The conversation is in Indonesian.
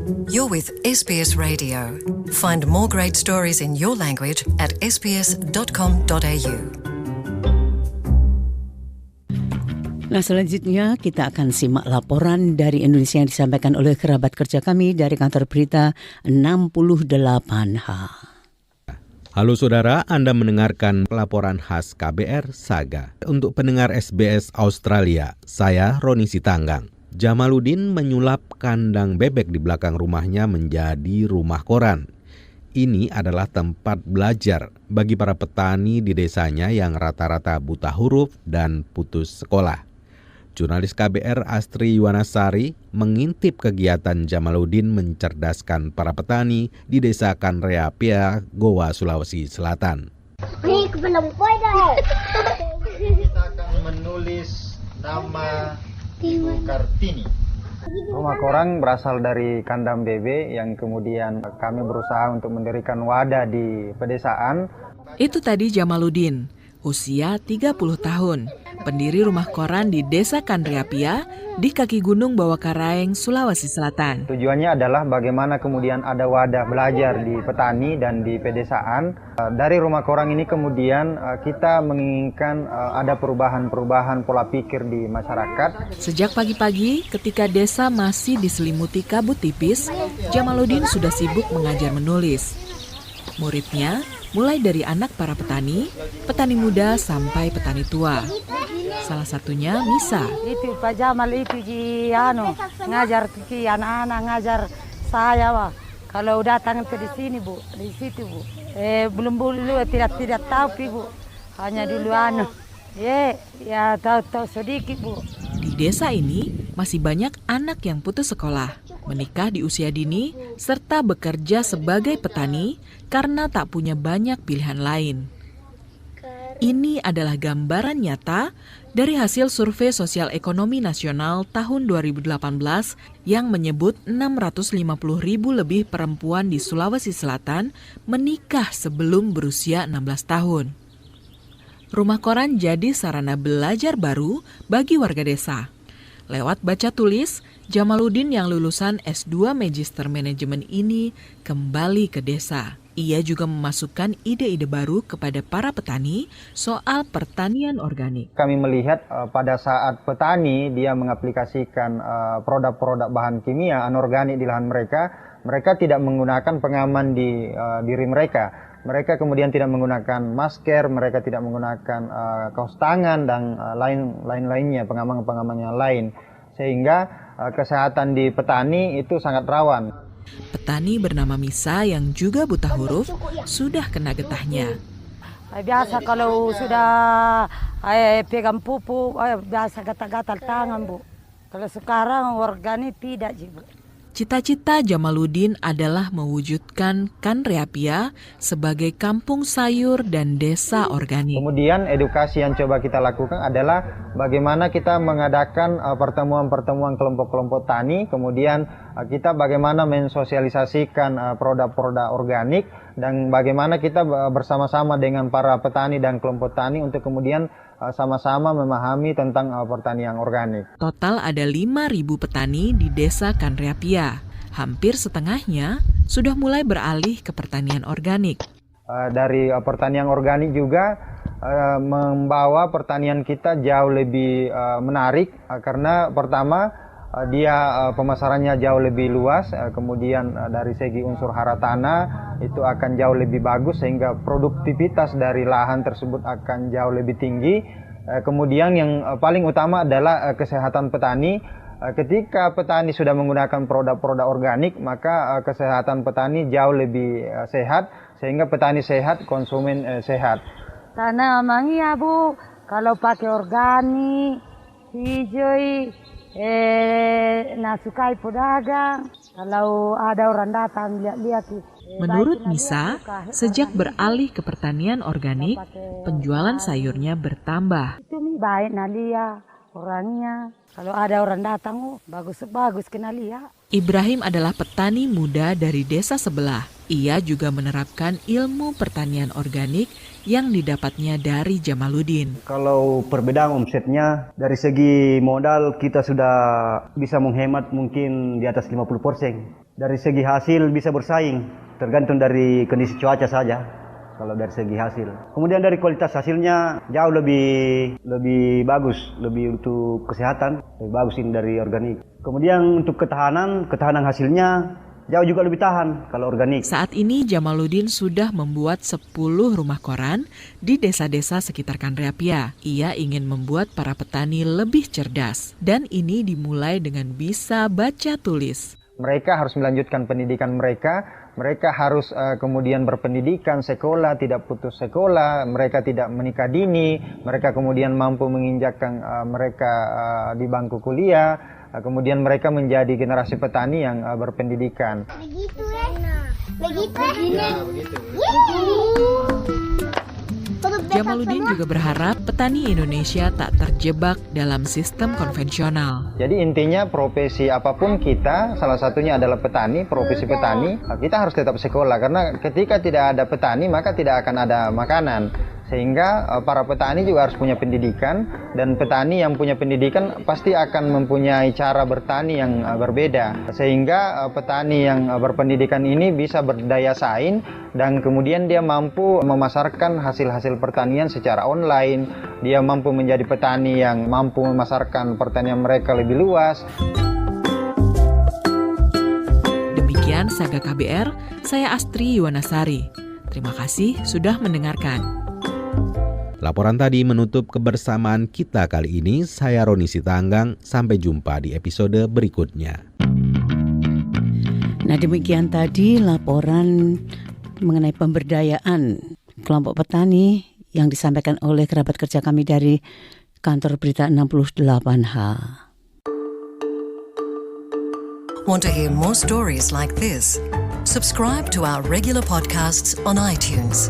You're with SBS Radio. Find more great stories in your language at sbs.com.au. Nah, selanjutnya kita akan simak laporan dari Indonesia yang disampaikan oleh kerabat kerja kami dari kantor berita 68H. Halo saudara, Anda mendengarkan laporan khas KBR Saga. Untuk pendengar SBS Australia, saya Roni Sitanggang. Jamaluddin menyulap kandang bebek di belakang rumahnya menjadi rumah koran. Ini adalah tempat belajar bagi para petani di desanya yang rata-rata buta huruf dan putus sekolah. Jurnalis KBR Astri Yuwanasari mengintip kegiatan Jamaluddin mencerdaskan para petani di Desa Kanreapia, Goa, Sulawesi Selatan. Kita akan menulis nama Ibu Kartini. Rumah koran berasal dari kandang bebek yang kemudian kami berusaha untuk mendirikan wadah di pedesaan. Itu tadi Jamaluddin, usia 30 tahun, pendiri rumah koran di Desa Kanreapia di kaki Gunung Bawakaraeng, Sulawesi Selatan. Tujuannya adalah bagaimana kemudian ada wadah belajar di petani dan di pedesaan. Dari rumah koran ini kemudian kita menginginkan ada perubahan-perubahan pola pikir di masyarakat. Sejak pagi-pagi ketika desa masih diselimuti kabut tipis, Jamaluddin sudah sibuk mengajar menulis. Muridnya mulai dari anak para petani muda sampai petani tua. Salah satunya Misa. Itu Pak Jamal itu ngajar ke anak-anak, ngajar saya, Wah. Kalau datang ke di sini, Bu, di situ, Bu. Belum tidak tahu, Bu. Hanya dulu ya tahu sedikit, Bu. Di desa ini masih banyak anak yang putus sekolah, menikah di usia dini, serta bekerja sebagai petani karena tak punya banyak pilihan lain. Ini adalah gambaran nyata dari hasil survei sosial ekonomi nasional tahun 2018 yang menyebut 650.000 lebih perempuan di Sulawesi Selatan menikah sebelum berusia 16 tahun. Rumah koran jadi sarana belajar baru bagi warga desa. Lewat baca tulis, Jamaluddin yang lulusan S2 Magister Manajemen ini kembali ke desa. Ia juga memasukkan ide-ide baru kepada para petani soal pertanian organik. Kami melihat pada saat petani dia mengaplikasikan produk-produk bahan kimia anorganik di lahan mereka, mereka tidak menggunakan pengaman di diri mereka. Mereka kemudian tidak menggunakan masker, mereka tidak menggunakan kaos tangan dan lain-lainnya, pengaman-pengaman yang lain. Sehingga kesehatan di petani itu sangat rawan. Petani bernama Misa yang juga buta huruf sudah kena getahnya. Biasa kalau sudah pegang pupuk, biasa gatal-gatal tangan, Bu. Kalau sekarang organik tidak, Bu. Cita-cita Jamaluddin adalah mewujudkan Kanreapia sebagai kampung sayur dan desa organik. Kemudian edukasi yang coba kita lakukan adalah bagaimana kita mengadakan pertemuan-pertemuan kelompok-kelompok tani, kemudian kita bagaimana mensosialisasikan produk-produk organik, dan bagaimana kita bersama-sama dengan para petani dan kelompok tani untuk kemudian sama-sama memahami tentang pertanian organik. Total ada 5.000 petani di desa Kanreapia. Hampir setengahnya sudah mulai beralih ke pertanian organik. Dari pertanian organik juga membawa pertanian kita jauh lebih menarik karena pertama dia pemasarannya jauh lebih luas, kemudian dari segi unsur hara tanah itu akan jauh lebih bagus sehingga produktivitas dari lahan tersebut akan jauh lebih tinggi. Kemudian yang paling utama adalah kesehatan petani. Ketika petani sudah menggunakan produk-produk organik, maka kesehatan petani jauh lebih sehat, sehingga petani sehat, konsumen sehat. Tanamannya, Bu, kalau pakai organik, hijau, nasukai pedagang, kalau ada orang datang lihat. Menurut Misa, sejak beralih ke pertanian organik, penjualan sayurnya bertambah. Itu baik nalia orangnya. Kalau ada orang datang, bagus kena lihat. Ibrahim adalah petani muda dari desa sebelah. Ia juga menerapkan ilmu pertanian organik yang didapatnya dari Jamaluddin. Kalau perbedaan omsetnya, dari segi modal kita sudah bisa menghemat mungkin di atas 50%. Dari segi hasil bisa bersaing, tergantung dari kondisi cuaca saja. Kalau dari segi hasil. Kemudian dari kualitas hasilnya jauh lebih bagus, lebih untuk kesehatan, lebih bagus ini dari organik. Kemudian untuk ketahanan hasilnya jauh juga lebih tahan kalau organik. Saat ini Jamaluddin sudah membuat 10 rumah koran di desa-desa sekitar Kanreapia. Ia ingin membuat para petani lebih cerdas dan ini dimulai dengan bisa baca tulis. Mereka harus melanjutkan pendidikan mereka harus kemudian berpendidikan, sekolah, tidak putus sekolah, mereka tidak menikah dini, mereka kemudian mampu menginjakkan mereka di bangku kuliah. Kemudian mereka menjadi generasi petani yang berpendidikan. Begitu ya? Begitu. Jamaluddin juga berharap petani Indonesia tak terjebak dalam sistem konvensional. Jadi intinya profesi apapun kita, salah satunya adalah petani, profesi petani, kita harus tetap sekolah. Karena ketika tidak ada petani maka tidak akan ada makanan. Sehingga para petani juga harus punya pendidikan, dan petani yang punya pendidikan pasti akan mempunyai cara bertani yang berbeda. Sehingga petani yang berpendidikan ini bisa berdaya saing dan kemudian dia mampu memasarkan hasil-hasil pertanian secara online. Dia mampu menjadi petani yang mampu memasarkan pertanian mereka lebih luas. Demikian Saga KBR, saya Astri Yuwanasari. Terima kasih sudah mendengarkan. Laporan tadi menutup kebersamaan kita kali ini. Saya Roni Sitanggang, sampai jumpa di episode berikutnya. Nah, demikian tadi laporan mengenai pemberdayaan kelompok petani yang disampaikan oleh kerabat kerja kami dari kantor berita 68H. Want to hear more stories like this? Subscribe to our regular podcasts on iTunes.